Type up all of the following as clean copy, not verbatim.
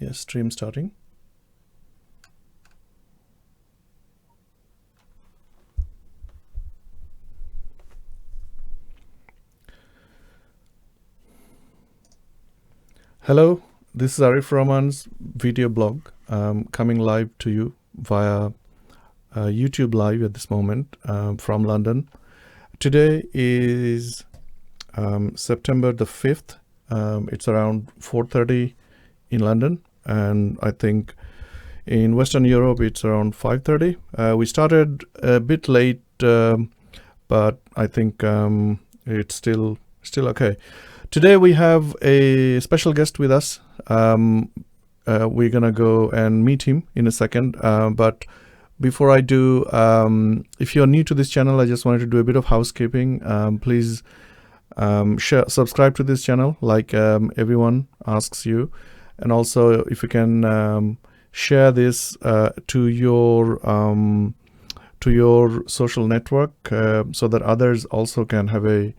Yes, stream starting. Hello, this is Arif Rahman's video blog coming live to you via YouTube live at this moment from London. Today is September the 5th. It's around 4:30 in London, and I think in Western Europe it's around 5:30. We started a bit late, but I think it's still okay. Today we have a special guest with us. We're gonna go and meet him in a second, but before I do, if you're new to this channel, I just wanted to do a bit of housekeeping. Please subscribe to this channel like everyone asks you, and also if you can share this to your social network so that others also can have a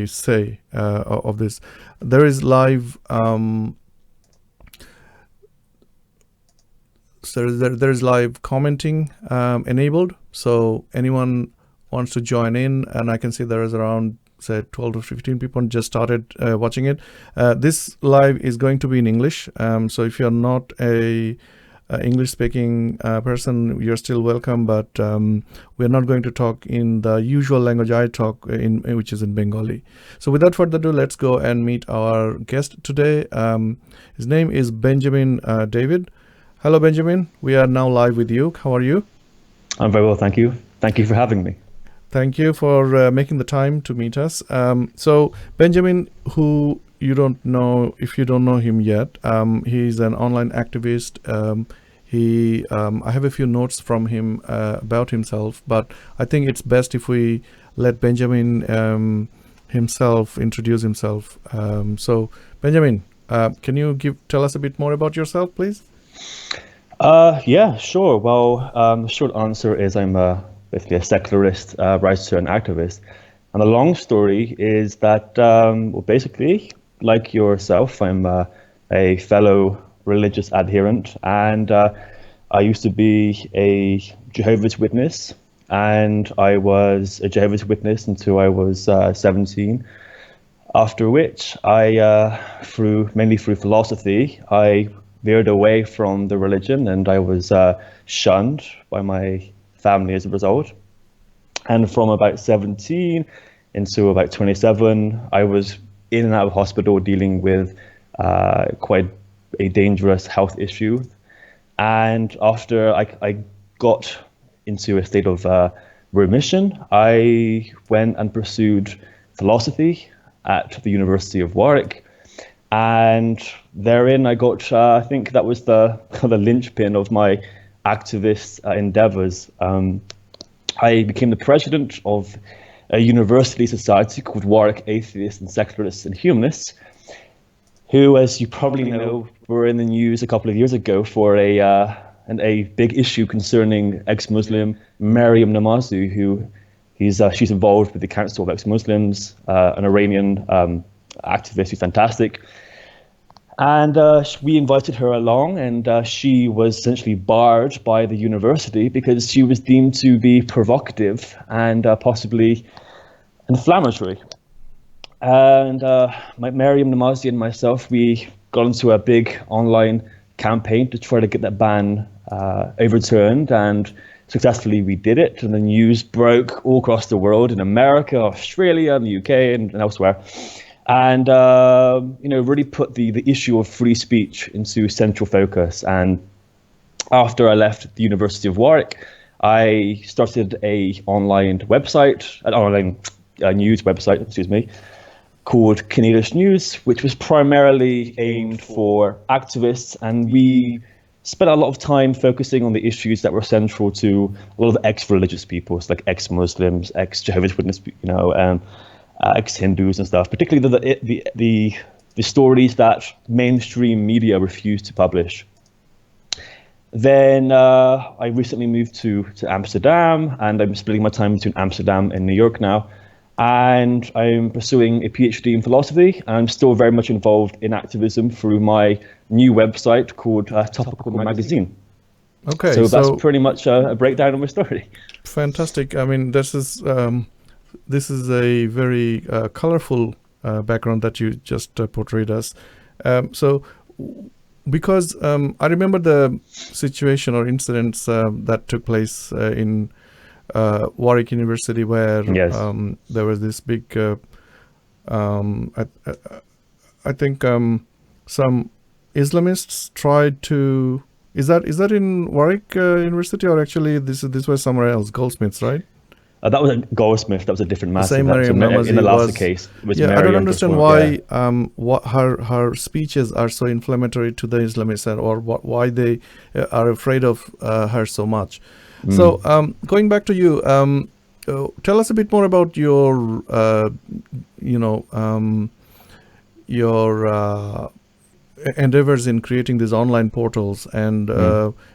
say of this. There is live so there's live commenting enabled, so anyone wants to join in, and I can see there is around, say, 12 to 15 people just started watching it. This live is going to be in English, so if you're not a English speaking person, you're still welcome, but we're not going to talk in the usual language I talk in, which is in Bengali. So without further ado, let's go and meet our guest today. His name is Benjamin David. Hello, Benjamin. We are now live with you. How are you? I'm very well, thank you. Thank you for having me. Thank you for making the time to meet us. So Benjamin, who you don't know, if you don't know him yet, he's an online activist. I have a few notes from him about himself, but I think it's best if we let Benjamin himself introduce himself. So Benjamin, can you tell us a bit more about yourself, please? Yeah, sure. Well, the short answer is I'm basically a secularist writer and activist. And the long story is that, well, basically, like yourself, I'm a fellow religious adherent, and I used to be a Jehovah's Witness, and I was a Jehovah's Witness until I was 17. After which, mainly through philosophy, I veered away from the religion, and I was shunned by my family as a result. And from about 17 until about 27, I was in and out of hospital dealing with quite a dangerous health issue. And after I got into a state of remission, I went and pursued philosophy at the University of Warwick. And therein I got, I think that was the linchpin of my activist endeavors. I became the president of a university society called Warwick Atheists and Secularists and Humanists, who, as you probably know, were in the news a couple of years ago for a big issue concerning ex-Muslim Maryam Namazi, she's involved with the Council of Ex-Muslims, an Iranian activist who's fantastic. And we invited her along, and she was essentially barred by the university because she was deemed to be provocative and possibly inflammatory. And Maryam Namazi and myself, we got into a big online campaign to try to get that ban overturned, and successfully we did it. And the news broke all across the world, in America, Australia, and the UK, and elsewhere. And really put the issue of free speech into central focus. And after I left the University of Warwick, I started an online news website, called Canadian News, which was primarily aimed for activists, and we spent a lot of time focusing on the issues that were central to a lot of ex-religious people, so like ex-Muslims, ex-Jehovah's Witness, ex-Hindus and stuff, particularly the stories that mainstream media refused to publish. Then I recently moved to Amsterdam, and I'm splitting my time between Amsterdam and New York now. and I'm pursuing a PhD in philosophy, and I'm still very much involved in activism through my new website called Topical Magazine. Okay, so that's pretty much a breakdown of my story. Fantastic. I mean, this is a very colorful background that you just portrayed us. So, because I remember the situation or incidents that took place in Warwick University, where Yes. there was this big, I think some Islamists tried to. Is that in Warwick University, or actually this was somewhere else? Goldsmiths, right? That was a Goldsmith. That was a different matter. Same Mariam Namazi in the last case, it was I don't Mariam understand Before- why what her speeches are so inflammatory to the Islamists, or why they are afraid of her so much. So going back to you, tell us a bit more about your endeavors in creating these online portals and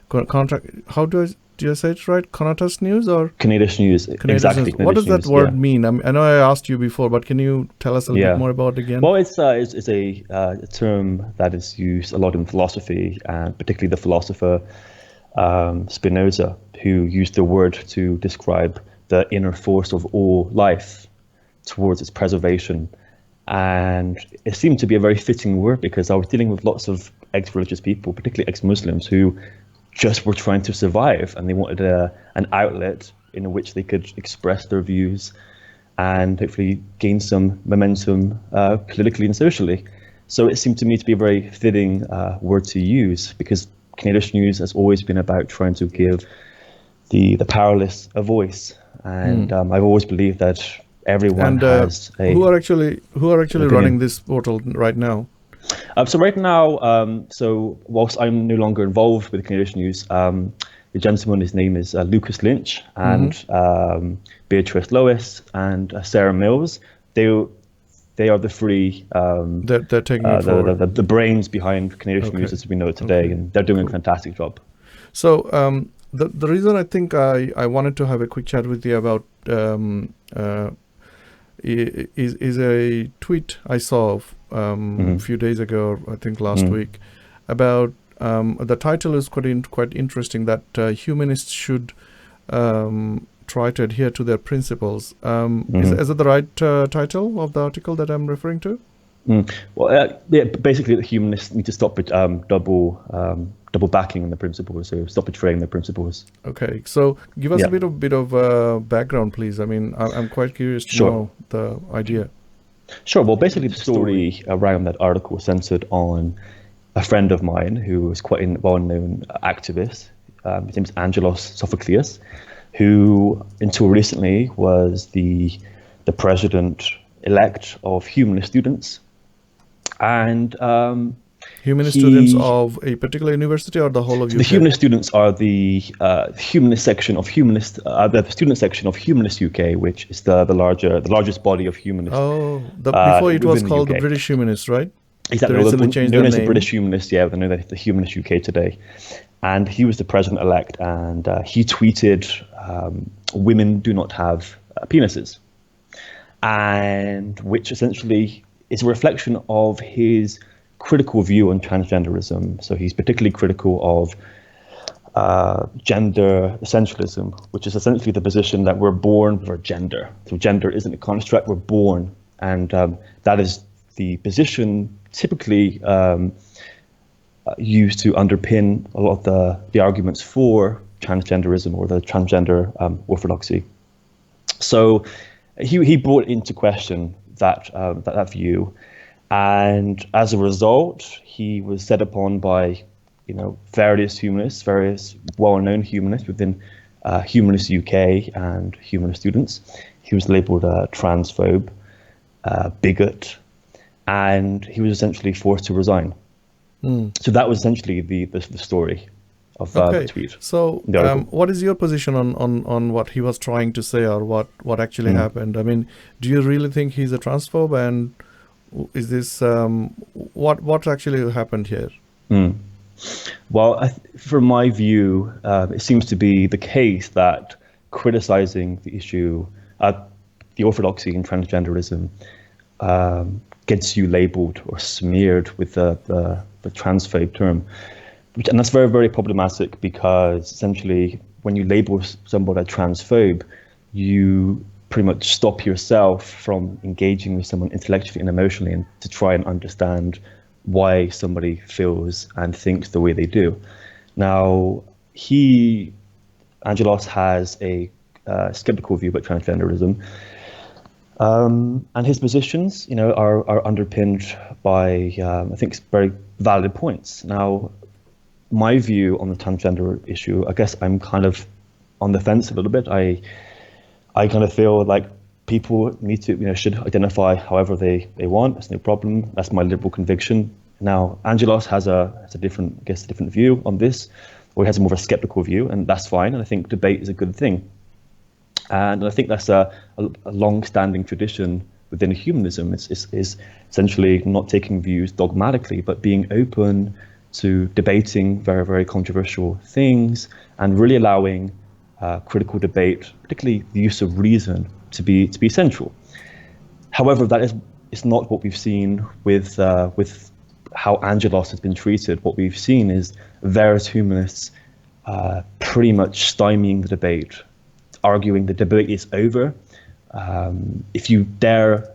contract. How do I say it right? Conatus News or Canadish News? Exactly. News. What does that word mean? I know I asked you before, but can you tell us a little bit more about it again? Well, it's a term that is used a lot in philosophy, and particularly the philosopher Spinoza, who used the word to describe the inner force of all life towards its preservation. And it seemed to be a very fitting word, because I was dealing with lots of ex-religious people, particularly ex-Muslims, who just were trying to survive, and they wanted an outlet in which they could express their views and hopefully gain some momentum politically and socially. So it seemed to me to be a very fitting word to use, because Canadish News has always been about trying to give the powerless a voice, and I've always believed that everyone has a. Who are actually running this portal right now? So right now, so whilst I'm no longer involved with Canadish News, the gentleman, his name is Lucas Lynch, and Beatrice Lois and Sarah Mills. They are the three. They're taking it forward. The brains behind Canadish News as we know it today, and they're doing a fantastic job. So the reason I think I wanted to have a quick chat with you about is a tweet I saw a few days ago, I think last week, about the title is quite interesting, that humanists should try to adhere to their principles. Is it the right title of the article that I'm referring to? Well, basically, the humanists need to stop with double backing in the principles, so stop betraying the principles. Okay, so give us a bit of background, please. I mean, I'm quite curious to know the idea. Sure. Well, basically, the story around that article was centered on a friend of mine who was quite a well-known activist. His name is Angelos Sophocleous, who until recently was the president-elect of humanist students. And humanist students of a particular university, or the whole of UK? The humanist students are the humanist section of humanist, the student section of Humanist UK, which is the largest body of humanists. Oh, before it was called the British Humanists, right? Exactly. Known as the British Humanists, they know that the Humanist UK today. And he was the president-elect, and he tweeted, "Women do not have penises," and which essentially is a reflection of his critical view on transgenderism. So he's particularly critical of gender essentialism, which is essentially the position that we're born with our gender. So gender isn't a construct, we're born. And that is the position typically used to underpin a lot of the arguments for transgenderism or the transgender orthodoxy. So he brought into question that view, and as a result, he was set upon by various humanists, various well-known humanists within Humanist UK and humanist students. He was labelled a transphobe, bigot, and he was essentially forced to resign. So that was essentially the story of the tweet. So what is your position on what he was trying to say, or what actually happened? I mean, do you really think he's a transphobe, and is this what actually happened here? Well, from my view, it seems to be the case that criticizing the issue, the orthodoxy in transgenderism gets you labeled or smeared with the transphobe term. And that's very, very problematic, because essentially when you label somebody a transphobe, you pretty much stop yourself from engaging with someone intellectually and emotionally and to try and understand why somebody feels and thinks the way they do. Now, Angelos has a skeptical view about transgenderism, and his positions, are underpinned by, I think, very valid points. Now, my view on the transgender issue, I guess I'm kind of on the fence a little bit. I kind of feel like people need to, should identify however they want. That's no problem. That's my liberal conviction. Now, Angelos has a different view on this, or he has a more of a skeptical view, and that's fine. And I think debate is a good thing. And I think that's a long-standing tradition within humanism. Is essentially not taking views dogmatically, but being open to debating very, very controversial things and really allowing critical debate, particularly the use of reason, to be central. However, that is not what we've seen with how Angelos has been treated. What we've seen is various humanists pretty much stymieing the debate, arguing the debate is over. If you dare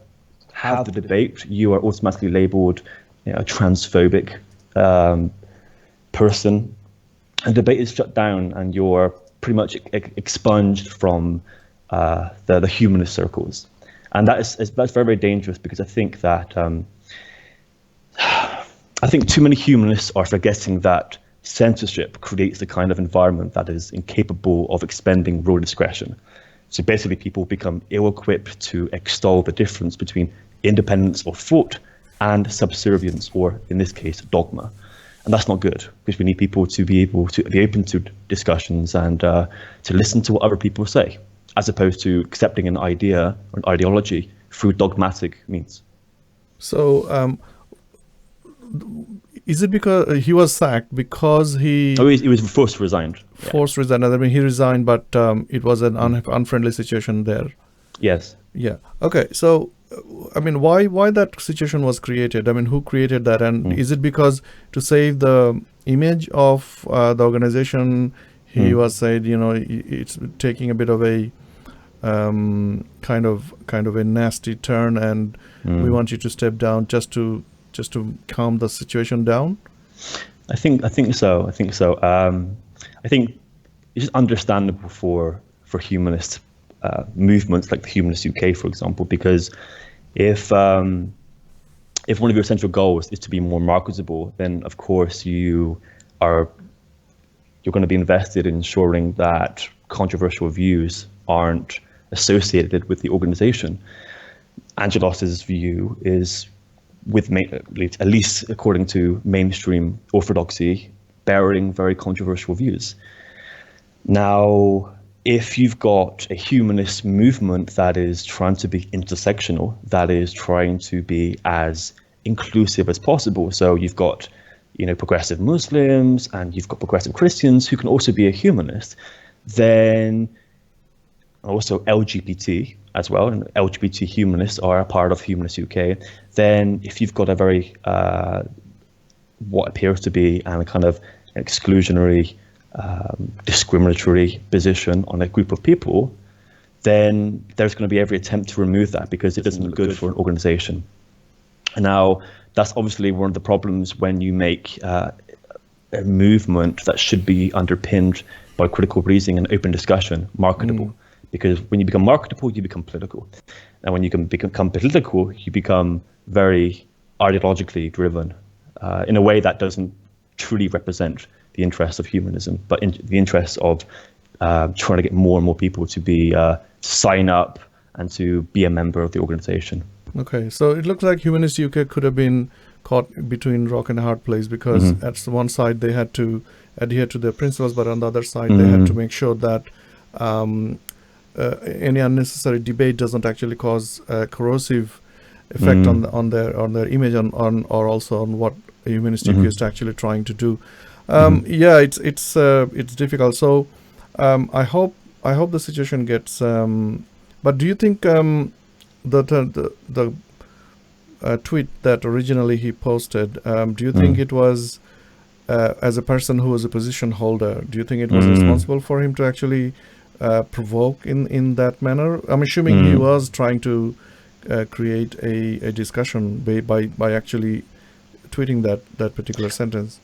have the debate, you are automatically labeled a transphobic person, and debate is shut down, and you're pretty much expunged from the humanist circles. And that's very, very dangerous, because I think that too many humanists are forgetting that censorship creates the kind of environment that is incapable of expending raw discretion. So basically, people become ill-equipped to extol the difference between independence of thought and subservience, or in this case, dogma. And that's not good, because we need people to be able to be open to discussions and to listen to what other people say, as opposed to accepting an idea or an ideology through dogmatic means. So, is it because he was sacked because he was forced to resign? Forced to resign. I mean, he resigned, but it was an unfriendly situation there. Yes. Yeah. Okay. So, I mean, why that situation was created? I mean, who created that? And is it because to save the image of the organization, he was said, it's taking a bit of a kind of a nasty turn, and we want you to step down just to calm the situation down? I think so. I think it's understandable for humanist movements like the Humanist UK, for example, because if one of your central goals is to be more marketable, then of course you're going to be invested in ensuring that controversial views aren't associated with the organization. Angelos's view is, at least according to mainstream orthodoxy, bearing very controversial views. Now, if you've got a humanist movement that is trying to be intersectional, that is trying to be as inclusive as possible, so you've got progressive Muslims and you've got progressive Christians who can also be a humanist, then also LGBT as well, and LGBT humanists are a part of Humanist UK, then if you've got a very, what appears to be a kind of exclusionary, discriminatory position on a group of people, then there's going to be every attempt to remove that, because it doesn't look good for an organization. And now, that's obviously one of the problems when you make a movement that should be underpinned by critical reasoning and open discussion marketable. Because when you become marketable, you become political. And when you can become political, you become very ideologically driven in a way that doesn't truly represent the interests of humanism, but in the interests of trying to get more and more people to be sign up and to be a member of the organization. Okay, so it looks like Humanist UK could have been caught between rock and a hard place, because at one side they had to adhere to their principles, but on the other side they had to make sure that any unnecessary debate doesn't actually cause a corrosive effect on their image or also on what Humanist UK is actually trying to do. Yeah, it's difficult. So I hope the situation gets But do you think the tweet that originally he posted, do you think it was, as a person who was a position holder, do you think it was responsible for him to actually provoke in that manner? I'm assuming he was trying to create a discussion by actually tweeting that particular sentence.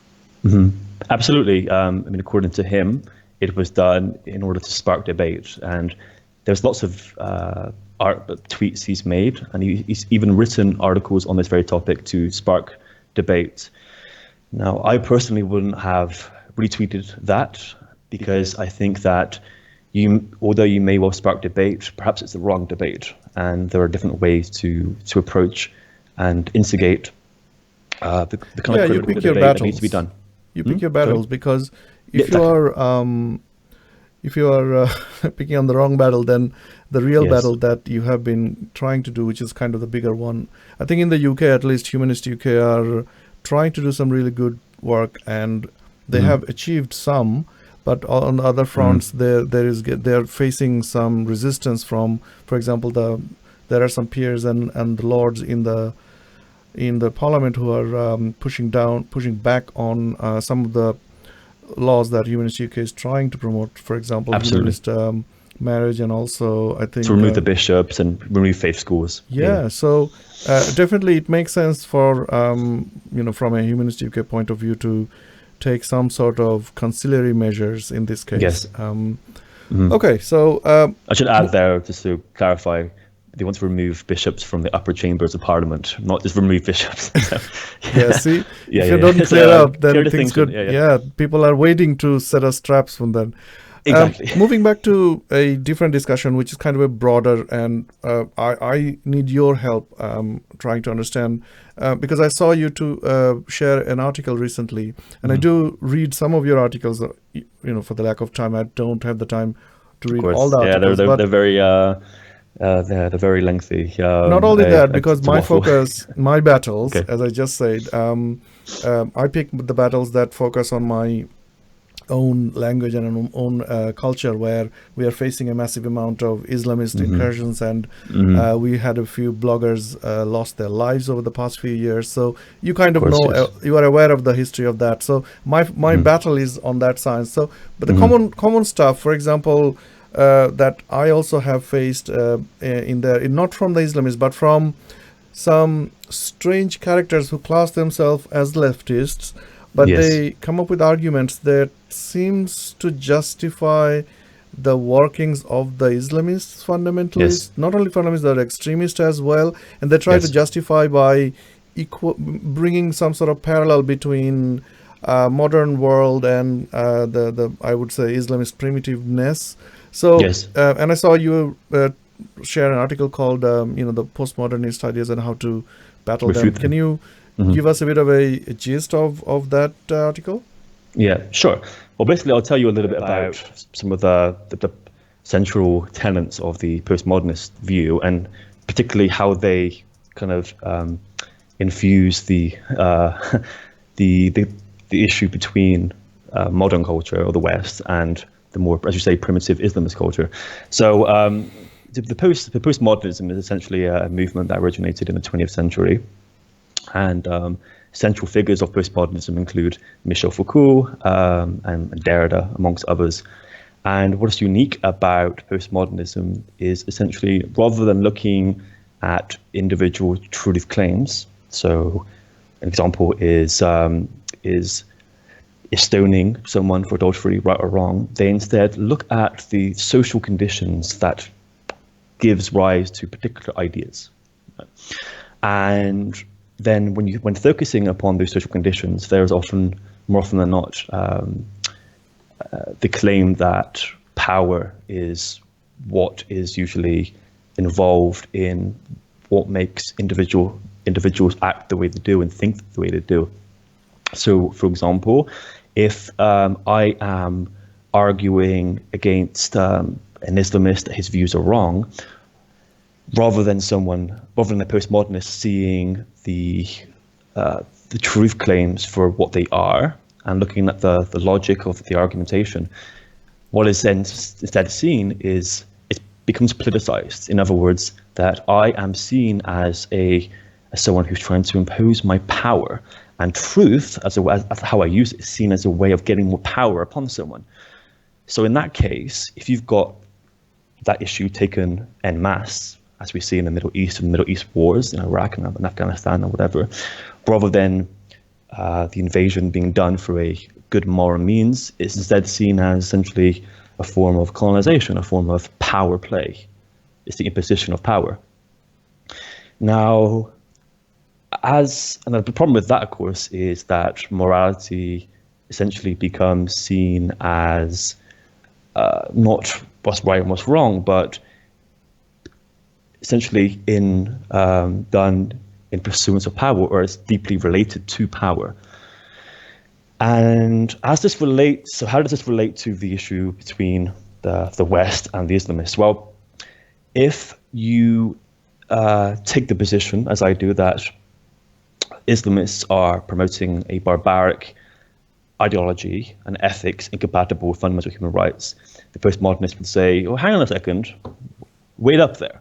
Absolutely. I mean, according to him, it was done in order to spark debate, and there's lots of tweets he's made, and he's even written articles on this very topic to spark debate. Now, I personally wouldn't have retweeted that, because I think that although you may well spark debate, perhaps it's the wrong debate, and there are different ways to approach and instigate the kind of critical debate that needs to be done. You pick your battles, because if you are picking on the wrong battle, then the real battle that you have been trying to do, which is kind of the bigger one. I think in the UK, at least, Humanist UK are trying to do some really good work, and they have achieved some. But on the other fronts, they're facing some resistance from, for example, there are some peers and the lords in the parliament who are pushing back on some of the laws that Humanist UK is trying to promote. For example, humanist marriage, and also I think to remove the bishops and remove faith schools. So definitely it makes sense for from a Humanist UK point of view to take some sort of conciliatory measures in this case. Yes. Okay, so I should add there, just to clarify, they want to remove bishops from the upper chambers of Parliament, not just remove bishops. If you don't clear up, then things could. People are waiting to set us traps from then. Exactly. Moving back to a different discussion, which is kind of a broader, and I need your help trying to understand, because I saw you to share an article recently, and I do read some of your articles. For the lack of time, I don't have the time to read all the articles. They're very. They're very lengthy. Not only that, because my focus, my battles, as I just said, I pick the battles that focus on my own language and own culture, where we are facing a massive amount of Islamist incursions, and we had a few bloggers lost their lives over the past few years. So you kind of know, you are aware of the history of that. So my battle is on that side. So, but the common stuff, for example, that I also have faced in there, not from the Islamists, but from some strange characters who class themselves as leftists, but they come up with arguments that seems to justify the workings of the Islamists, fundamentalists, not only fundamentalists, they're extremists as well, and they try to justify by bringing some sort of parallel between modern world and the I would say Islamist primitiveness. So, and I saw you share an article called, the postmodernist ideas and how to battle them. Can you give us a bit of a gist of that article? Yeah, sure. Well, basically, I'll tell you a little bit about some of the central tenets of the postmodernist view, and particularly how they kind of infuse the issue between modern culture or the West and the more, as you say, primitive Islamist culture. So the postmodernism is essentially a movement that originated in the 20th century, and central figures of postmodernism include Michel Foucault and Derrida, amongst others. And what is unique about postmodernism is essentially, rather than looking at individual truth claims, so an example is stoning someone for adultery, right or wrong, they instead look at the social conditions that gives rise to particular ideas. And then when focusing upon those social conditions, there's often, more often than not, the claim that power is what is usually involved in what makes individuals act the way they do and think the way they do. So, for example, if I am arguing against an Islamist that his views are wrong, rather than a postmodernist seeing the truth claims for what they are and looking at the logic of the argumentation, what is then instead seen is it's becomes politicized. In other words, that I am seen as someone who's trying to impose my power, and truth, as how I use it, is seen as a way of getting more power upon someone. So in that case, if you've got that issue taken en masse, as we see in the Middle East and Middle East wars in Iraq and Afghanistan or whatever, rather than the invasion being done for a good moral means, it's instead seen as essentially a form of colonization, a form of power play. It's the imposition of power. Now, and the problem with that, of course, is that morality essentially becomes seen as not what's right and what's wrong, but essentially done in pursuance of power, or it's deeply related to power. And as this relates, so how does this relate to the issue between the West and the Islamists? Well, if you take the position, as I do, that Islamists are promoting a barbaric ideology and ethics incompatible with fundamental human rights, the postmodernists would say, oh, hang on a second, wait up there.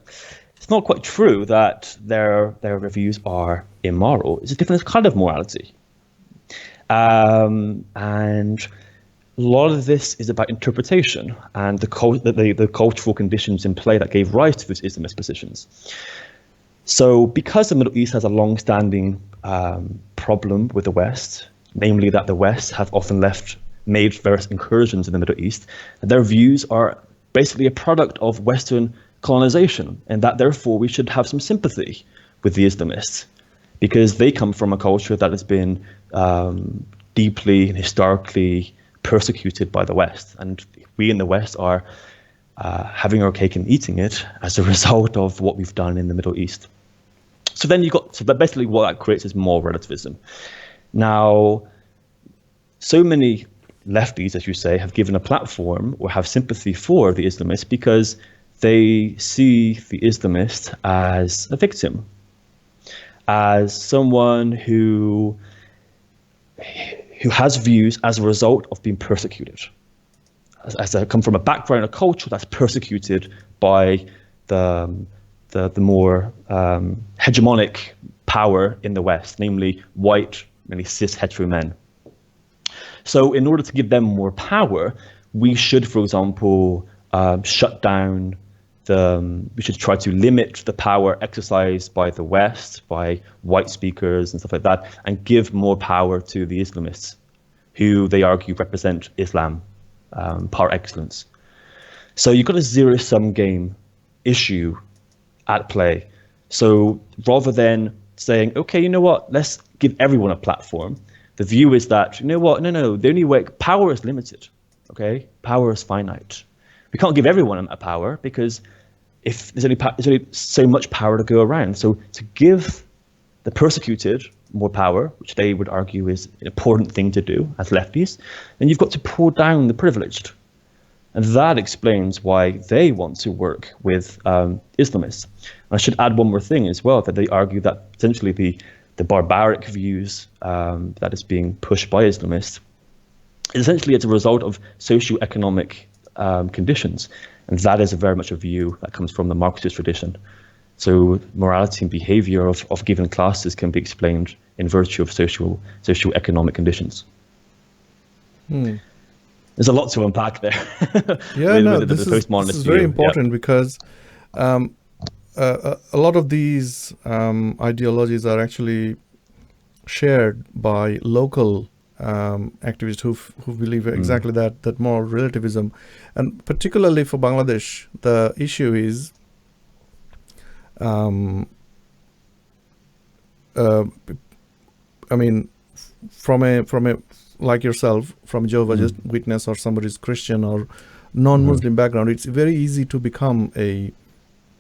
It's not quite true that their views are immoral. It's a different kind of morality. And a lot of this is about interpretation and the cultural conditions in play that gave rise to these Islamist positions. So because the Middle East has a long-standing problem with the West, namely that the West have often made various incursions in the Middle East, their views are basically a product of Western colonization, and that therefore we should have some sympathy with the Islamists, because they come from a culture that has been deeply and historically persecuted by the West, and we in the West are having our cake and eating it as a result of what we've done in the Middle East. So then but basically what that creates is moral relativism. Now, so many lefties, as you say, have given a platform or have sympathy for the Islamists because they see the Islamist as a victim, as someone who has views as a result of being persecuted, as they come from a background, a culture that's persecuted by the more hegemonic power in the West, namely white, mainly cis hetero men. So in order to give them more power, we should, for example, shut down we should try to limit the power exercised by the West, by white speakers and stuff like that, and give more power to the Islamists, who they argue represent Islam par excellence. So you've got a zero-sum game issue at play. So rather than saying, okay, you know what, let's give everyone a platform, the view is that, you know what, no, the only way, power is limited, okay? Power is finite. We can't give everyone a power because if there's only so much power to go around. So to give the persecuted more power, which they would argue is an important thing to do as lefties, then you've got to pull down the privileged. And that explains why they want to work with Islamists. I should add one more thing as well, that they argue that essentially the barbaric views that is being pushed by Islamists is essentially as a result of socio-economic conditions. And that is very much a view that comes from the Marxist tradition. So morality and behavior of given classes can be explained in virtue of socio-economic conditions. There's a lot to unpack there. Yeah, this is very important because a lot of these ideologies are actually shared by local activists who believe exactly that moral relativism. And particularly for Bangladesh, the issue is I mean, from a like yourself, from Jehovah's Witness or somebody's Christian or non-Muslim background, it's very easy to become an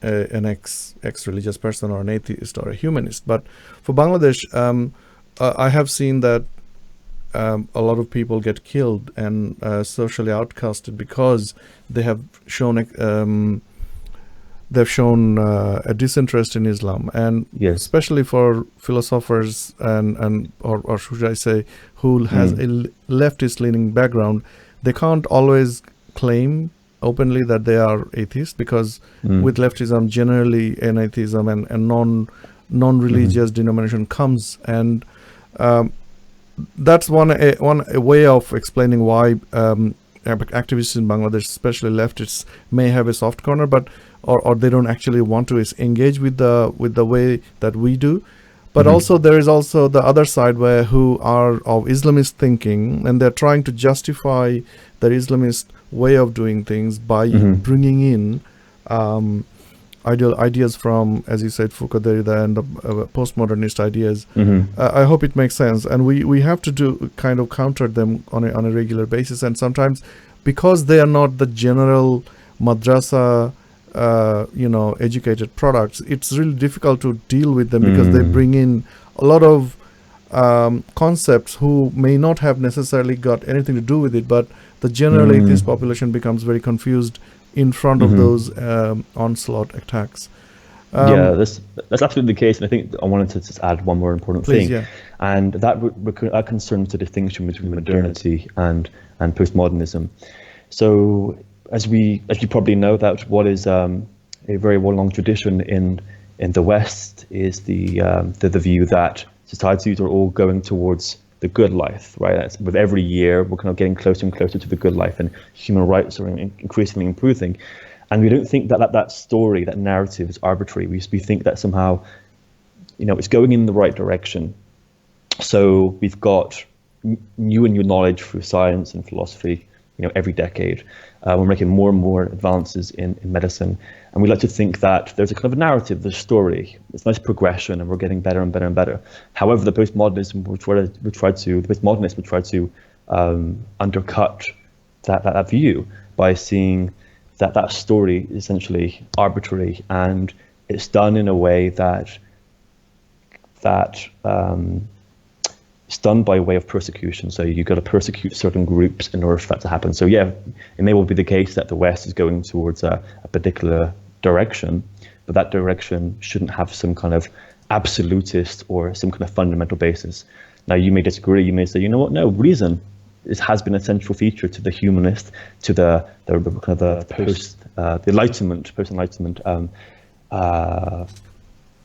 ex-religious person or an atheist or a humanist. But for Bangladesh, I have seen that a lot of people get killed and socially outcasted because they have shown a disinterest in Islam, and especially for philosophers or should I say, who has a leftist leaning background, they can't always claim openly that they are atheist, because with leftism, generally an atheism and non-religious denomination comes, and that's one way of explaining why activists in Bangladesh, especially leftists, may have a soft corner, but or they don't actually want to engage with the way that we do. But also there is also the other side who are of Islamist thinking, and they're trying to justify their Islamist way of doing things by bringing in ideas from, as you said, Foucault, Derrida, and postmodernist ideas. I hope it makes sense, and we have to do kind of counter them on a regular basis. And sometimes, because they are not the general madrasa educated products, it's really difficult to deal with them, because they bring in a lot of concepts who may not have necessarily got anything to do with it, but the general atheist population becomes very confused in front of those onslaught attacks. That's absolutely the case, and I think I wanted to just add one more important thing, and that concerns the distinction between modernity and postmodernism. So, as you probably know, that what is a very long tradition in the West is the view that societies are all going towards the good life, right? That's, with every year, we're kind of getting closer and closer to the good life, and human rights are increasingly improving. And we don't think that story, that narrative, is arbitrary. We think that somehow, it's going in the right direction. So we've got new and new knowledge through science and philosophy, every decade. We're making more and more advances in medicine, and we like to think that there's a kind of a narrative, there's a story, it's a nice progression, and we're getting better and better and better. However, the postmodernists would try to undercut that view by seeing that story is essentially arbitrary, and it's done in a way that it's done by way of persecution. So you've got to persecute certain groups in order for that to happen. So yeah, it may well be the case that the West is going towards a particular direction, but that direction shouldn't have some kind of absolutist or some kind of fundamental basis. Now, you may disagree. You may say, you know what? No, reason has been a central feature to the humanist, to the post-enlightenment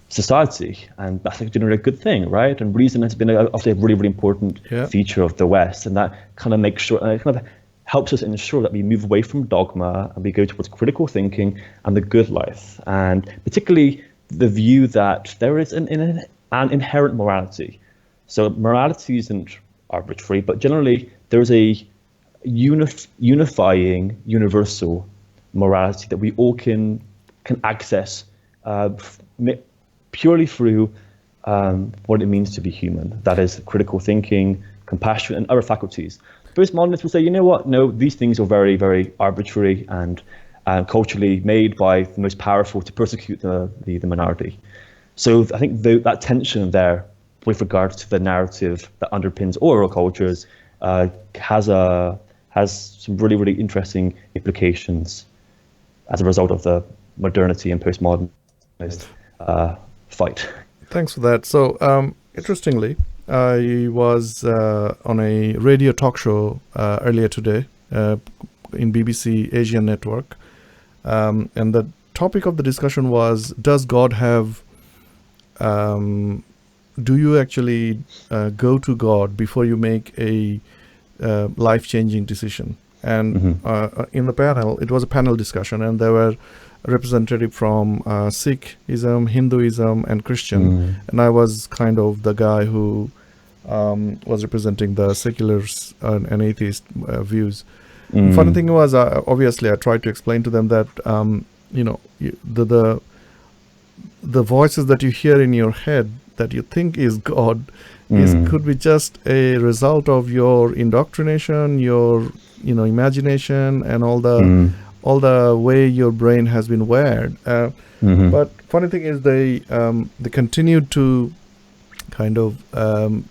society, and that's generally a good thing, right? And reason has been obviously a really, really important feature of the West, and that kind of makes sure, and it kind of helps us ensure that we move away from dogma and we go towards critical thinking and the good life, and particularly the view that there is an inherent morality. So morality isn't arbitrary, but generally there's a unifying, universal morality that we all can access purely through what it means to be human. That is critical thinking, compassion, and other faculties. Postmodernists will say, you know what? No, these things are very, very arbitrary and culturally made by the most powerful to persecute the minority. So I think that tension there, with regards to the narrative that underpins oral cultures, has some really, really interesting implications as a result of the modernity and postmodernist fight. Thanks for that. So, interestingly, I was on a radio talk show earlier today in BBC Asian Network, and the topic of the discussion was, does God have, do you actually go to God before you make a life-changing decision? And in the panel, it was a panel discussion, and there were representative from Sikhism, Hinduism, and Christian, and I was kind of the guy who was representing the seculars and atheist views. Funny thing was, obviously, I tried to explain to them that the voices that you hear in your head that you think is God could be just a result of your indoctrination, your imagination, and all the way your brain has been wired. But funny thing is, they continued to kind of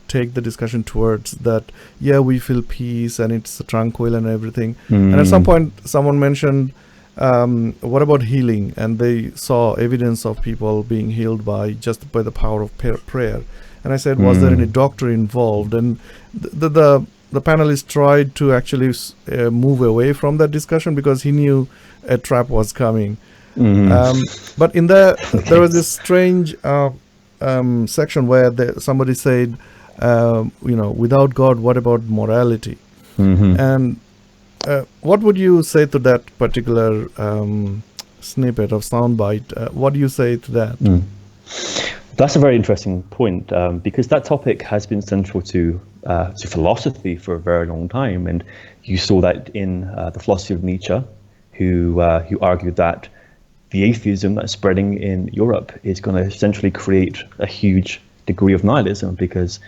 take the discussion towards that, we feel peace and it's tranquil and everything. And at some point, someone mentioned, what about healing? And they saw evidence of people being healed by the power of prayer. And I said, was there any doctor involved? And the the panelist tried to actually move away from that discussion because he knew a trap was coming. But in there was this strange section where somebody said, without God, what about morality? And what would you say to that particular snippet of soundbite? What do you say to that? That's a very interesting point, because that topic has been central to philosophy for a very long time, and you saw that in the philosophy of Nietzsche, who argued that the atheism that's spreading in Europe is going to essentially create a huge degree of nihilism, because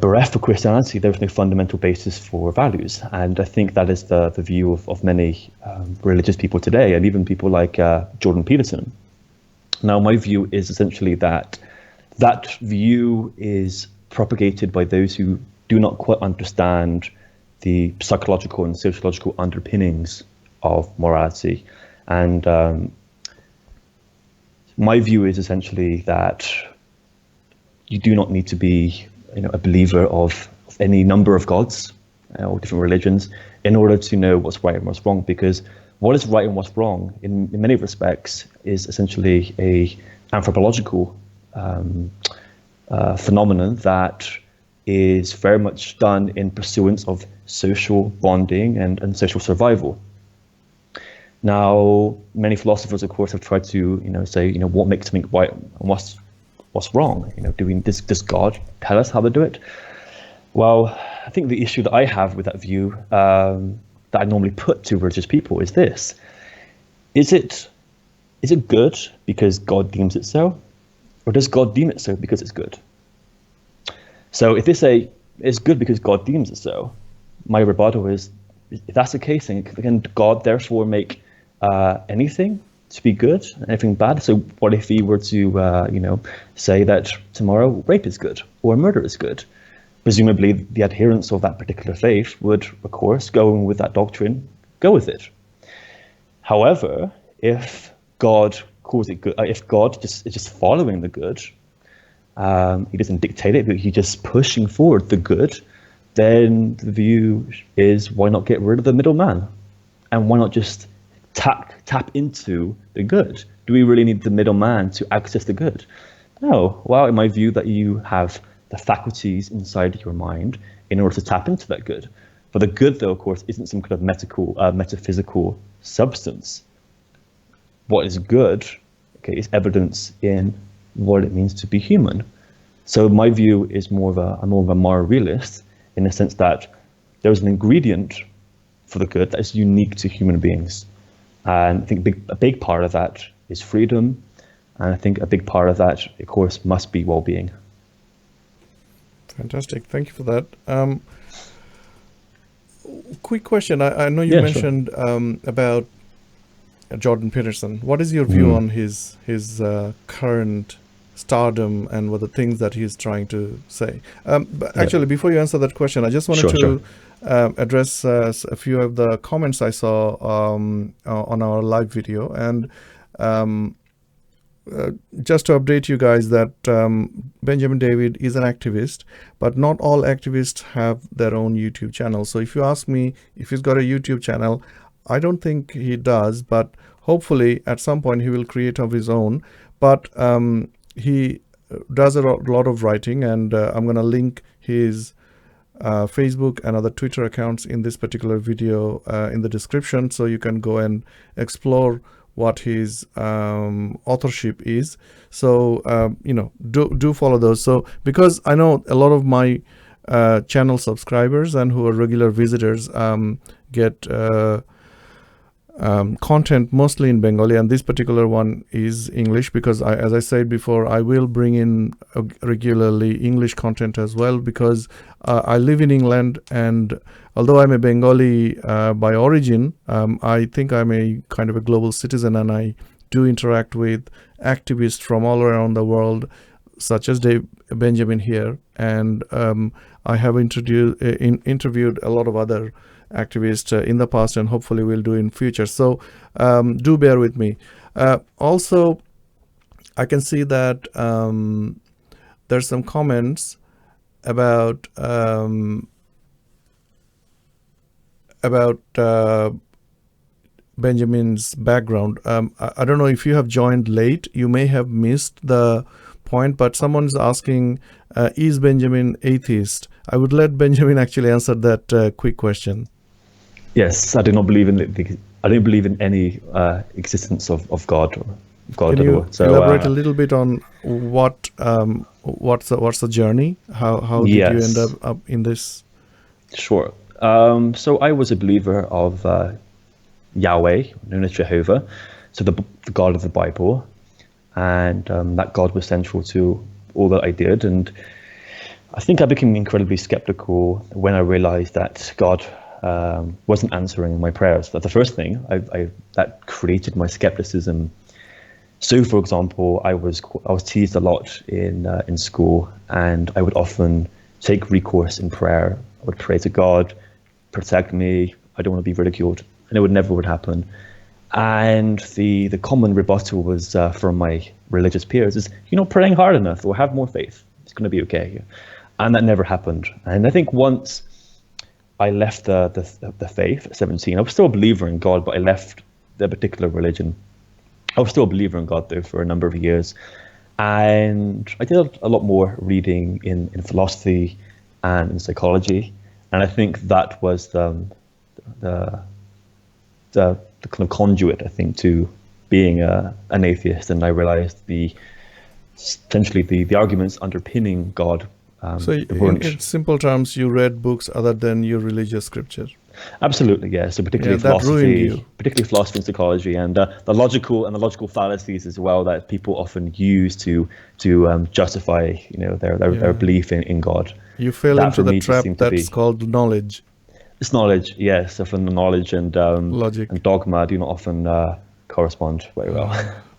bereft of Christianity, there's no fundamental basis for values. And I think that is the view of many religious people today, and even people like Jordan Peterson. Now, my view is essentially that view is propagated by those who do not quite understand the psychological and sociological underpinnings of morality. And my view is essentially that you do not need to be a believer of any number of gods or different religions in order to know what's right and what's wrong, because what is right and what's wrong in many respects is essentially a anthropological phenomenon that is very much done in pursuance of social bonding and social survival. Now, many philosophers, of course, have tried to say what makes something right and what's wrong. Does God tell us how to do it? Well, I think the issue that I have with that view that I normally put to religious people is this: is it good because God deems it so, or does God deem it so because it's good? So if they say it's good because God deems it so, my rebuttal is, if that's the case, then can God therefore make anything to be good and anything bad? So what if he were to say that tomorrow rape is good or murder is good? Presumably the adherents of that particular faith would, of course, going with that doctrine, go with it. However, if God calls it good, if God is just following the good, he doesn't dictate it, but he's just pushing forward the good, then the view is, why not get rid of the middleman? And why not just tap into the good? Do we really need the middleman to access the good? No. Well, in my view, that you have the faculties inside your mind in order to tap into that good. But the good, though, of course, isn't some kind of metaphysical substance. What is good, is evidence in what it means to be human. So my view is more of a moral realist, in the sense that there's an ingredient for the good that is unique to human beings. And I think a big part of that is freedom. And I think a big part of that, of course, must be well-being. Fantastic. Thank you for that. Quick question. I know you mentioned about Jordan Peterson. What is your view on his current stardom and what the things that he's trying to say? But actually, before you answer that question, I just wanted to address a few of the comments I saw on our live video. And just to update you guys that Benjamin David is an activist, but not all activists have their own YouTube channel. So if you ask me if he's got a YouTube channel, I don't think he does, but hopefully at some point he will create of his own. But he does a lot of writing, and I'm going to link his Facebook and other Twitter accounts in this particular video in the description, so you can go and explore what his authorship is. So do follow those. So because I know a lot of my channel subscribers and who are regular visitors get content mostly in Bengali, and this particular one is English, because as I said before, I will bring in regularly English content as well, because I live in England, and although I'm a Bengali by origin, I think I'm a kind of a global citizen, and I do interact with activists from all around the world, such as Benjamin here, and I have interviewed a lot of other activists in the past, and hopefully we'll do in future. So do bear with me. Also, I can see that there's some comments about about Benjamin's background. I don't know if you have joined late. You may have missed the point, but someone is asking, is Benjamin atheist? I would let Benjamin actually answer that quick question. Yes, I do not believe in I don't believe in any existence of God. God Can you at all. So, elaborate a little bit on what's the journey? How did you end yes. up in this? Sure. So I was a believer of Yahweh, known as Jehovah, so the God of the Bible, and that God was central to all that I did. And I think I became incredibly skeptical when I realized that God wasn't answering my prayers. That's the first thing that created my skepticism. So, for example, I was teased a lot in school, and I would often take recourse in prayer. I would pray to God, protect me. I don't want to be ridiculed, and it never would happen. And the common rebuttal was from my religious peers is, you're not praying hard enough, or have more faith. It's going to be okay. And that never happened. And I think once I left the faith at 17, I was still a believer in God, but I left the particular religion. I was still a believer in God, though, for a number of years. And I did a lot more reading in philosophy and in psychology. And I think that was the kind of conduit, I think, to being an atheist. And I realized essentially the arguments underpinning God. So in simple terms, you read books other than your religious scripture. Absolutely, yeah. So particularly philosophy and psychology, and the logical fallacies as well that people often use to justify their belief in God. You fell into the trap that's called knowledge. It's knowledge, yes. Often the knowledge and logic and dogma do not often correspond very well.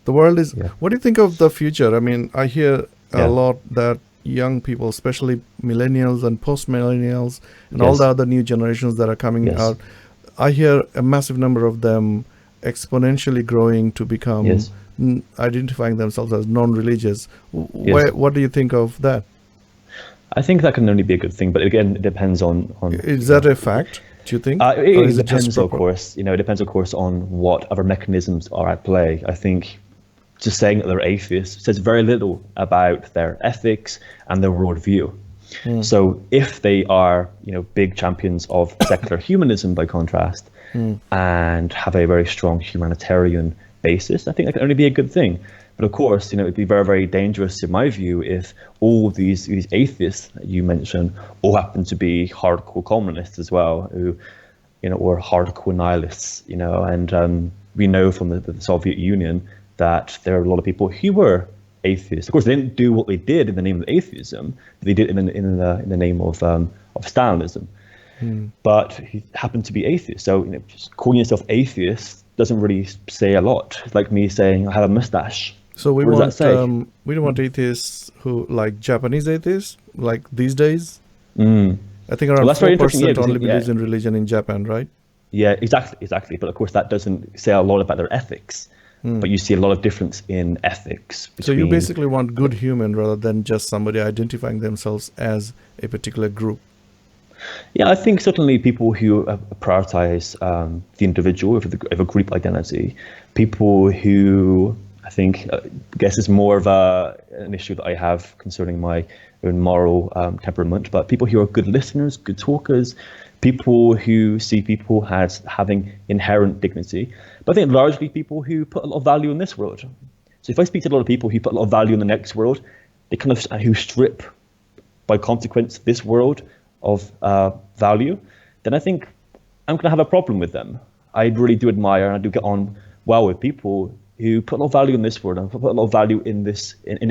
The world is. Yeah. What do you think of the future? I mean, I hear a lot that young people, especially millennials and post-millennials and all the other new generations that are coming out, I hear a massive number of them exponentially growing to become identifying themselves as non-religious. What do you think of that? I think that can only be a good thing, but again, it depends on is that a fact, do you think? It depends, of course. It depends, of course, on what other mechanisms are at play. I think just saying that they're atheists says very little about their ethics and their worldview. So if they are, big champions of secular humanism, by contrast, and have a very strong humanitarian basis, I think that can only be a good thing. But of course, it'd be very, very dangerous, in my view, if all these atheists that you mentioned all happen to be hardcore communists as well, who, or hardcore nihilists, and we know from the Soviet Union that there are a lot of people who were atheists. Of course, they didn't do what they did in the name of atheism, but they did it in the name of Stalinism. But he happened to be atheist. So just calling yourself atheist doesn't really say a lot. It's like me saying I have a mustache. So we don't want atheists who like Japanese atheists like these days. I think around 4% only believes in religion in Japan, right? Yeah, exactly. But of course, that doesn't say a lot about their ethics. But you see a lot of difference in ethics. So you basically want good human rather than just somebody identifying themselves as a particular group. Yeah, I think certainly people who prioritize the individual of a group identity, people who I think, I guess it's more of an issue that I have concerning my own moral temperament, but people who are good listeners, good talkers, people who see people as having inherent dignity, but I think largely people who put a lot of value in this world. So if I speak to a lot of people who put a lot of value in the next world, they kind of who strip, by consequence, this world of value, then I think I'm going to have a problem with them. I really do admire and I do get on well with people who put a lot of value in this world and put a lot of value in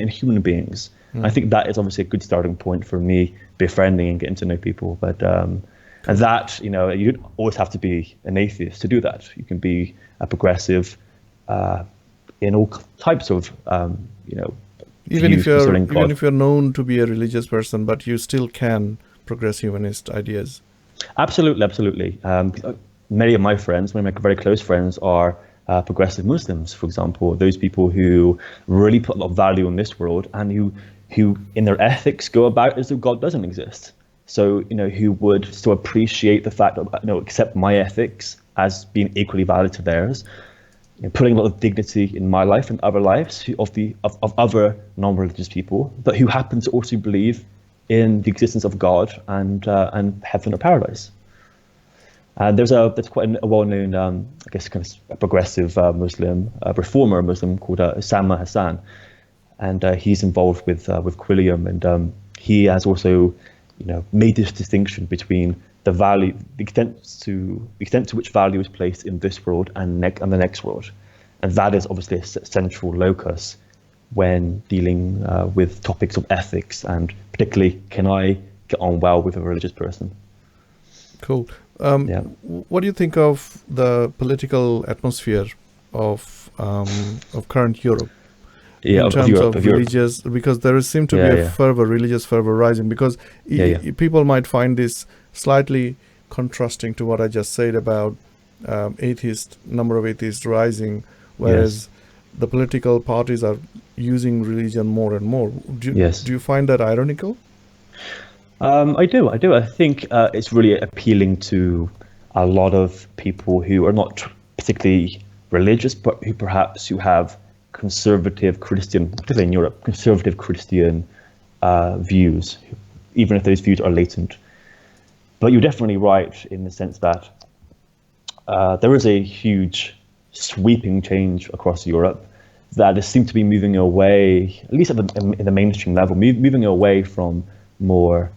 human beings. I think that is obviously a good starting point for me befriending and getting to know people. But and that, you don't always have to be an atheist to do that. You can be a progressive in all types of, even if you're known to be a religious person, but you still can progress humanist ideas. Absolutely. Many of my friends, many of my very close friends, are progressive Muslims, for example. Those people who really put a lot of value in this world and who who in their ethics go about as though God doesn't exist. So, who would still appreciate the fact that, accept my ethics as being equally valid to theirs, putting a lot of dignity in my life and other lives of other non-religious people, but who happen to also believe in the existence of God and heaven or paradise. And there's quite a well-known, I guess, kind of a progressive Muslim, reformer Muslim called Osama Hassan, and he's involved with Quilliam, and he has also, made this distinction between the value, the extent to which value is placed in this world and the next world, and that is obviously a central locus when dealing with topics of ethics, and particularly, can I get on well with a religious person? Cool. What do you think of the political atmosphere of current Europe? In terms of religious, because there seems to be a religious fervor rising, because people might find this slightly contrasting to what I just said about number of atheists rising, whereas the political parties are using religion more and more. Do you find that ironical? I do. I think it's really appealing to a lot of people who are not particularly religious, but who have conservative Christian, particularly in Europe, conservative Christian views, even if those views are latent. But you're definitely right in the sense that there is a huge sweeping change across Europe that seems to be moving away, at least in the mainstream level, moving away from more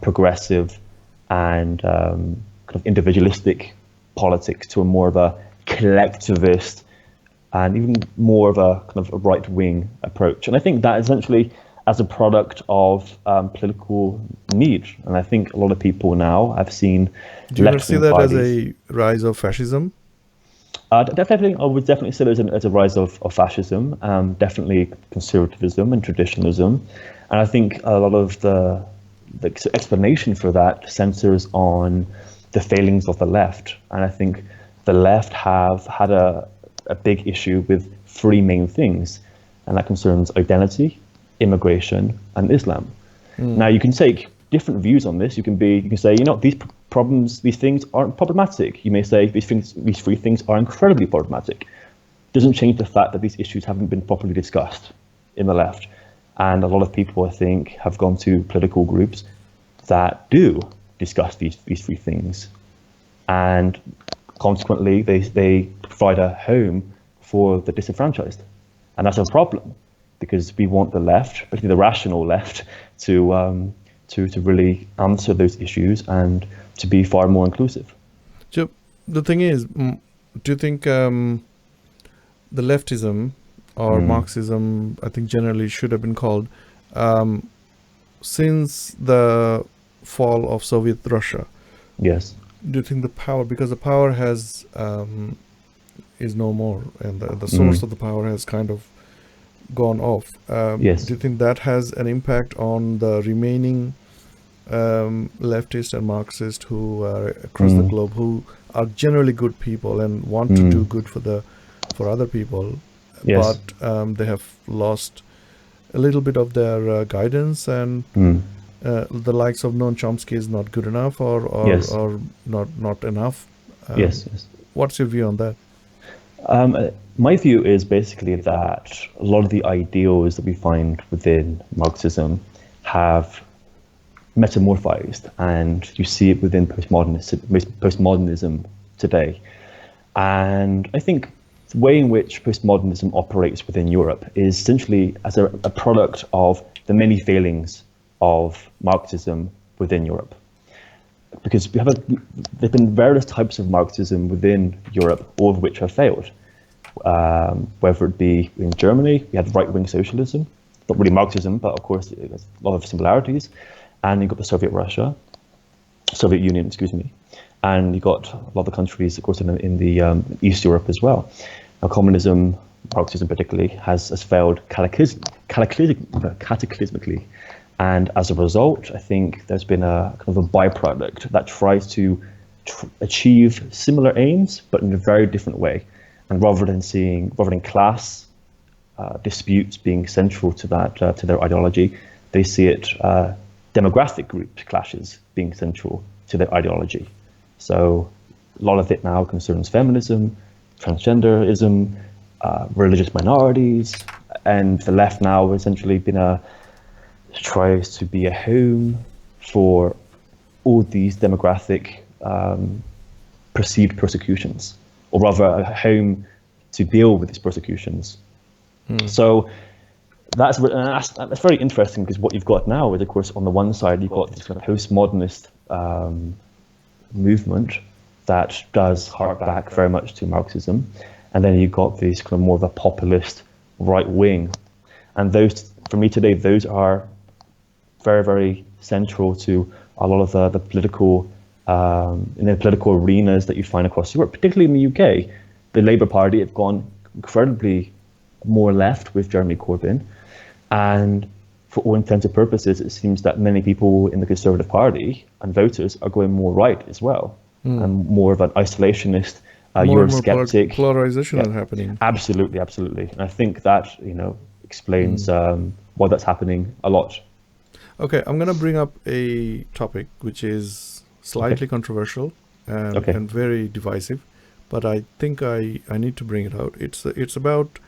progressive and kind of individualistic politics to a more of a collectivist and even more of a kind of a right-wing approach. And I think that essentially as a product of political need. And I think a lot of people now have seen... Do you see that as a rise of fascism? Definitely, I would definitely say there's a rise of fascism, definitely conservatism and traditionalism. And I think a lot of the explanation for that centers on the failings of the left. And I think the left have had a big issue with three main things, and that concerns identity, immigration, and Islam. Now, you can take different views on this. You can say, these things aren't problematic. You may say these three things are incredibly problematic. Doesn't change the fact that these issues haven't been properly discussed in the left. And a lot of people, I think, have gone to political groups that do discuss these three things. And consequently, they provide a home for the disenfranchised. And that's a problem, because we want the left, particularly the rational left, to really answer those issues and to be far more inclusive. So the thing is, do you think the leftism or Marxism, I think generally should have been called, since the fall of Soviet Russia? Yes. Do you think the power, because the power is no more, and the source of the power has kind of gone off? Yes. Do you think that has an impact on the remaining leftists and Marxists who are across the globe, who are generally good people and want to do good for other people, yes, but they have lost a little bit of their guidance, and the likes of Noam Chomsky is not good enough, or yes, or not enough? Yes. What's your view on that? My view is basically that a lot of the ideals that we find within Marxism have metamorphized, and you see it within postmodernism today. And I think the way in which postmodernism operates within Europe is essentially as a product of the many failings of Marxism within Europe. Because there have been various types of Marxism within Europe, all of which have failed. Whether it be in Germany, we had right-wing socialism, not really Marxism, but of course there's a lot of similarities. And you got the Soviet Union, and you got a lot of the countries, of course, in the East Europe as well. Now, communism, Marxism particularly, has failed cataclysmically. And as a result, I think there's been a kind of a byproduct that tries to achieve similar aims, but in a very different way. And rather than class disputes being central to that, to their ideology, they see it demographic group clashes being central to their ideology. So a lot of it now concerns feminism, transgenderism, religious minorities, and the left now essentially tries to be a home for all these demographic perceived persecutions, or rather a home to deal with these persecutions. So that's very interesting, because what you've got now is, of course, on the one side, you've got this kind of postmodernist movement that does hark back very much to Marxism, and then you've got this kind of more of a populist right wing, and those, for me today, those are very, very central to a lot of the political in the political arenas that you find across Europe, particularly in the UK. The Labour Party have gone incredibly more left with Jeremy Corbyn, and for all intents and purposes, it seems that many people in the Conservative Party and voters are going more right as well, and more of an isolationist, Eurosceptic. Polarization is happening. Absolutely, absolutely. And I think that, explains why that's happening a lot. Okay, I'm going to bring up a topic which is slightly controversial and very divisive, but I think I need to bring it out. It's about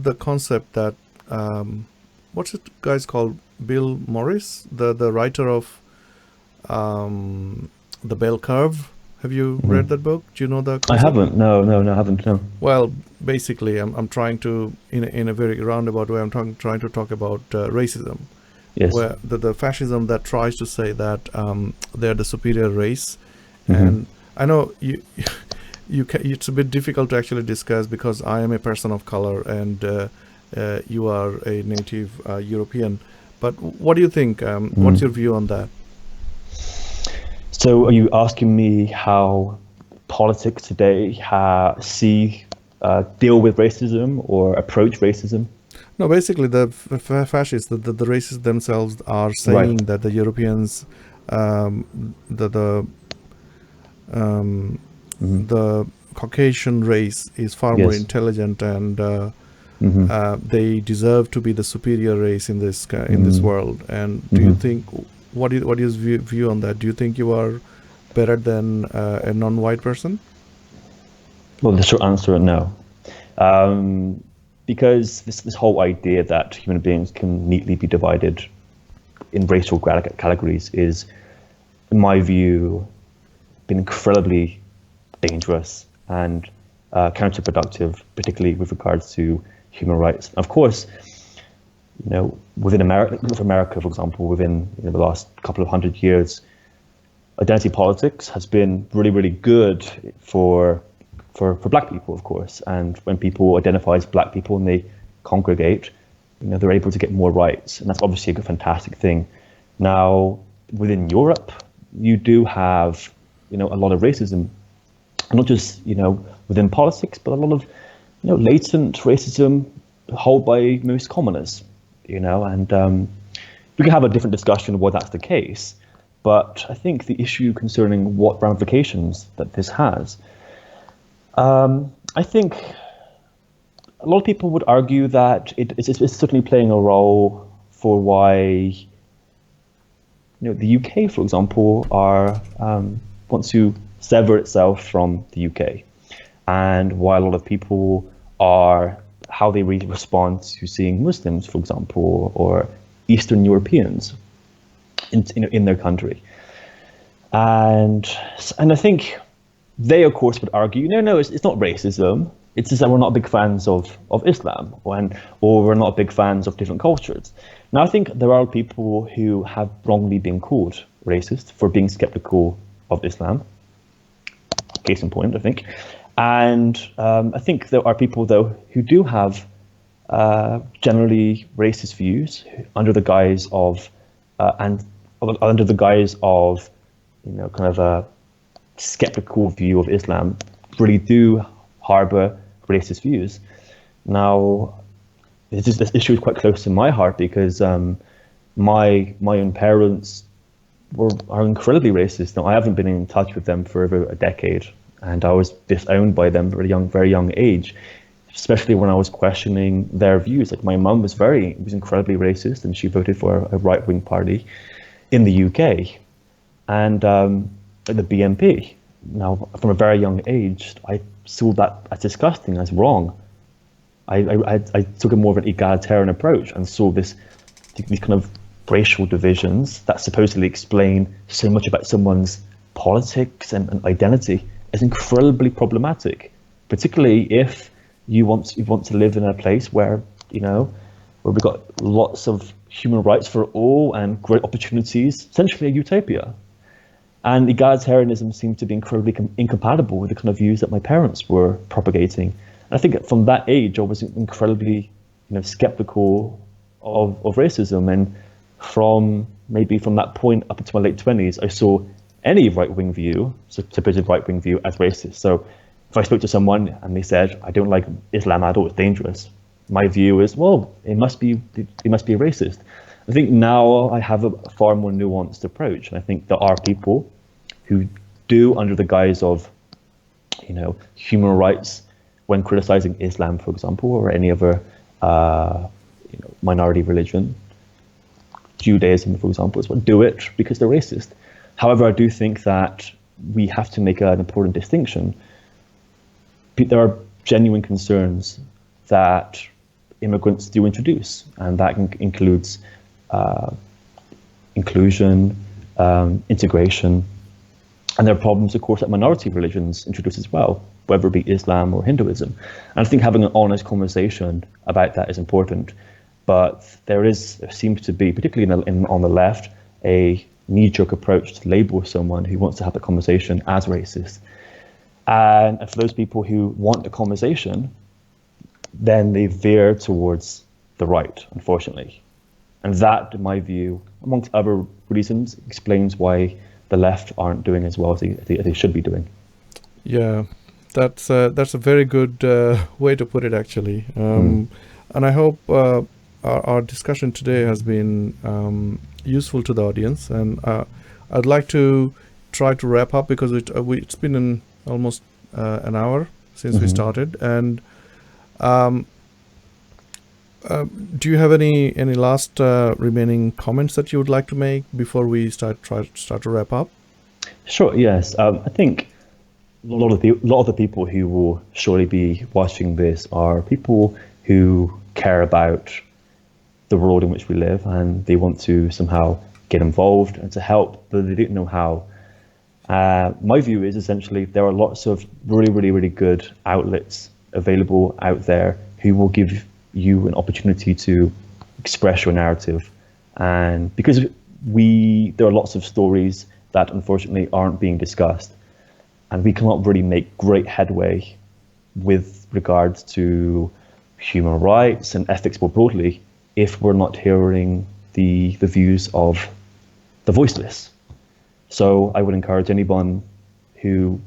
the concept that what's it guys called, Bill Morris, the writer of The Bell Curve. Have you read that book? Do you know the concept? I haven't. No, I haven't. No. Well, basically, I'm trying to, in a very roundabout way, I'm trying to talk about racism. Yes. Where the fascism that tries to say that they're the superior race, and I know it's a bit difficult to actually discuss, because I am a person of color and you are a native European. But what do you think? What's your view on that? So are you asking me how politics today deal with racism or approach racism? No, basically the fascists, the racists themselves are saying that the Europeans, the Caucasian race is far more intelligent, and they deserve to be the superior race in this world. And do you think, what is view on that? Do you think you are better than a non-white person? Well, the short answer is no. Because this whole idea that human beings can neatly be divided in racial categories is, in my view, been incredibly dangerous and counterproductive, particularly with regards to human rights. Of course, within America, for example, within the last couple of 100 years, identity politics has been really, really good for black people, of course. And when people identify as black people and they congregate, they're able to get more rights, and that's obviously a fantastic thing. Now, within Europe, you do have a lot of racism, not just within politics, but a lot of latent racism held by most commoners. And we can have a different discussion of why that's the case. But I think the issue concerning what ramifications that this has, I think a lot of people would argue that it's certainly playing a role for why the UK, for example, wants to sever itself from the UK, and why a lot of people how they respond to seeing Muslims, for example, or Eastern Europeans in their country. And I think they, of course, would argue, no, it's not racism. It's just that we're not big fans of Islam, or we're not big fans of different cultures. Now, I think there are people who have wrongly been called racist for being skeptical of Islam. Case in point, I think. And I think there are people, though, who do have generally racist views under the guise of kind of a skeptical view of Islam, really do harbor racist views. Now, this issue is quite close to my heart, because my own parents are incredibly racist. Now, I haven't been in touch with them for over a decade, and I was disowned by them at a very young age. especially when I was questioning their views. Like my mum was incredibly racist, and she voted for a right-wing party in the UK, and the BNP. Now, from a very young age, I saw that as disgusting, as wrong. I took a more of an egalitarian approach and saw these kind of racial divisions that supposedly explain so much about someone's politics and identity as incredibly problematic, particularly if you want to live in a place where where we've got lots of human rights for all and great opportunities, essentially a utopia. And egalitarianism seemed to be incredibly incompatible with the kind of views that my parents were propagating. And I think from that age, I was incredibly, skeptical of racism. And from that point up until my late 20s, I saw any right-wing view, supposed right-wing view, as racist. So if I spoke to someone and they said, I don't like Islam at all, it's dangerous, my view is, well, it must be racist. I think now I have a far more nuanced approach, and I think there are people who do, under the guise of, human rights, when criticizing Islam, for example, or any other, minority religion, Judaism, for example, do it because they're racist. However, I do think that we have to make an important distinction. There are genuine concerns that immigrants do introduce, and that includes inclusion, integration, and there are problems, of course, that minority religions introduce as well, whether it be Islam or Hinduism. And I think having an honest conversation about that is important. But there seems to be, particularly on the left, a knee-jerk approach to label someone who wants to have a conversation as racist. And for those people who want a conversation, then they veer towards the right, unfortunately. And that, in my view, amongst other reasons, explains why the left aren't doing as well as they should be doing. Yeah, that's a very good way to put it, actually. And I hope our discussion today has been useful to the audience. And I'd like to try to wrap up, because it's been almost an hour since we started. And do you have any last remaining comments that you would like to make before we start to wrap up? Sure. Yes. I think a lot of the people who will surely be watching this are people who care about the world in which we live, and they want to somehow get involved and to help, but they don't know how. My view is essentially there are lots of really, really, really good outlets available out there who will give you an opportunity to express your narrative. And because there are lots of stories that unfortunately aren't being discussed, and we cannot really make great headway with regards to human rights and ethics more broadly if we're not hearing the views of the voiceless. So I would encourage anyone who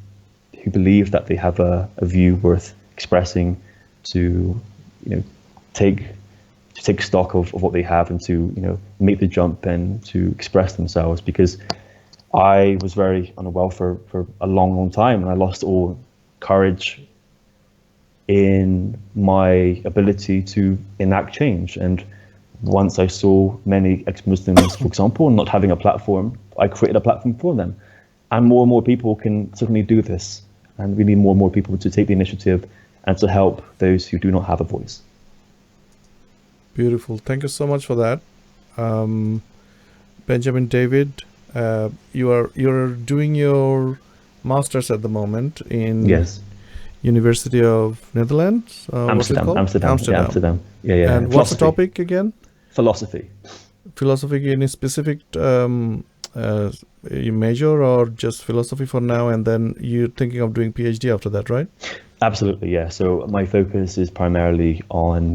believes that they have a view worth expressing to take stock of what they have and to make the jump and to express themselves, because I was very unwell for a long time, and I lost all courage in my ability to enact change. And once I saw many ex-Muslims, for example, not having a platform, I created a platform for them. And more people can certainly do this, and we need more and more people to take the initiative and to help those who do not have a voice. Beautiful. Thank you so much for that. Benjamin David, you're doing your master's at the moment in University of Netherlands? Amsterdam. Yeah. And what's the topic again? Philosophy. Philosophy in a specific major, or just philosophy for now, and then you're thinking of doing PhD after that, right? Absolutely, yeah. So my focus is primarily on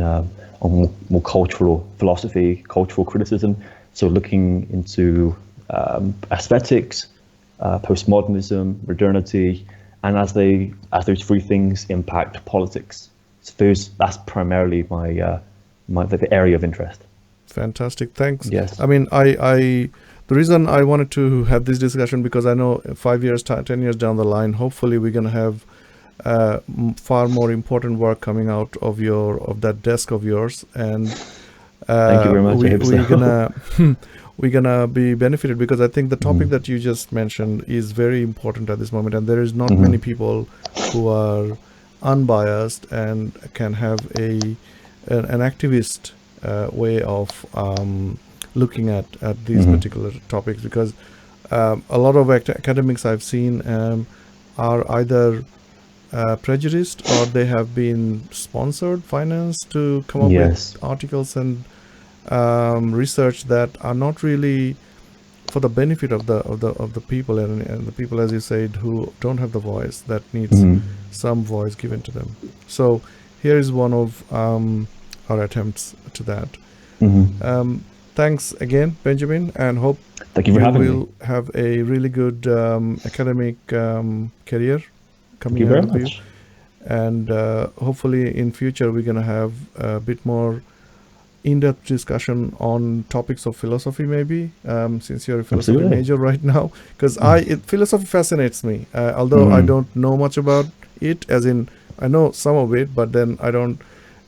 more cultural philosophy, cultural criticism. So looking into aesthetics, postmodernism, modernity, and as those three things impact politics. So that's primarily the area of interest. Fantastic, thanks. Yes. I mean, the reason I wanted to have this discussion, because I know 5 years, 10 years down the line, hopefully we're going to have far more important work coming out of that desk of yours, and Thank you very much. I hope we're so. gonna we're gonna be benefited, because I think the topic Mhm. that you just mentioned is very important at this moment, and there is not Mhm. many people who are unbiased and can have an activist way of looking at these Mhm. particular topics, because a lot of academics I've seen are either prejudiced, or they have been sponsored, financed to come up with Yes. articles and research that are not really for the benefit of the people, and the people, as you said, who don't have the voice, that needs Mhm. some voice given to them. So here is one of our attempts to that. Mhm. Thanks again, Benjamin, and hope Thank you for you having me. will have a really good academic career Thank coming you very ahead of you. much. And hopefully in future we're going to have a bit more in-depth discussion on topics of philosophy, maybe, since you're a philosophy Absolutely. major right now, because philosophy fascinates me, although I Mhm. don't know much about it, as in I know some of it, but then I don't,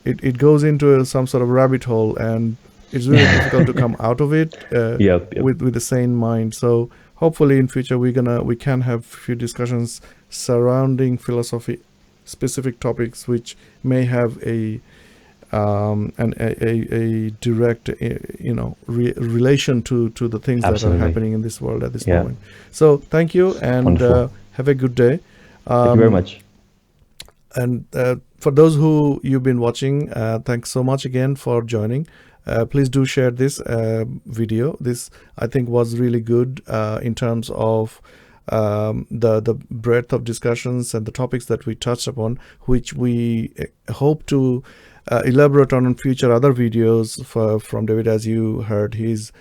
it goes into some sort of rabbit hole, and it's really difficult to come out of it Yep. Yep. with a sane mind. So hopefully in future we can have few discussions surrounding philosophy specific topics, which may have a direct relation to the things that are Absolutely. happening in this world at this Yeah. moment. So thank you, and Wonderful. have a good day. Thank you very um, much. and for those who you've been watching, thanks so much again for joining. Please do share this video. This, I think, was really good in terms of the breadth of discussions and the topics that we touched upon, which we hope to elaborate on in future other videos from David. As you heard, he's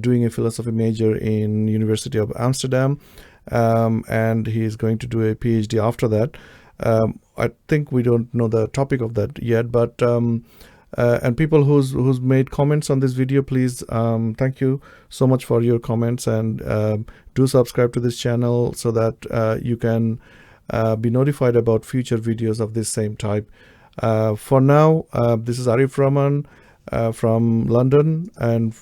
doing a philosophy major in University of Amsterdam, and he's going to do a PhD after that. I think we don't know the topic of that yet, but and people who's made comments on this video, please, thank you so much for your comments, and do subscribe to this channel so that you can be notified about future videos of this same type. For now, this is Arif Rahman from London, and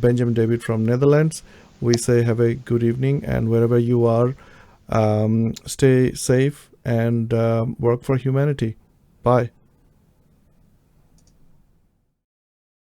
Benjamin David from Netherlands. We say have a good evening, and wherever you are, stay safe and work for humanity. Bye.